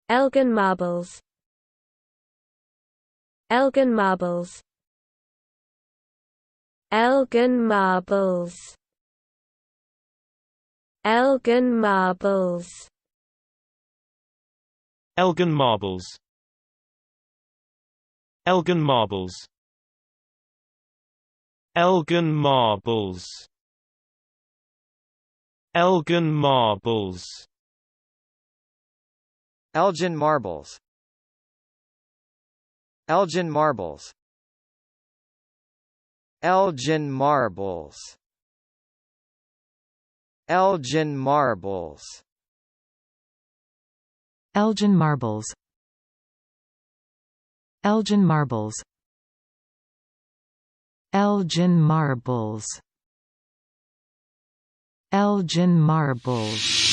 Elgin Marbles. Elgin Marbles. Elgin Marbles. Elgin Marbles. Elgin Marbles. Elgin Marbles. Elgin Marbles. Elgin Marbles. Elgin Marbles. Elgin Marbles. Elgin Marbles. Elgin Marbles. Elgin Marbles. Elgin Marbles. Elgin Marbles. Elgin Marbles.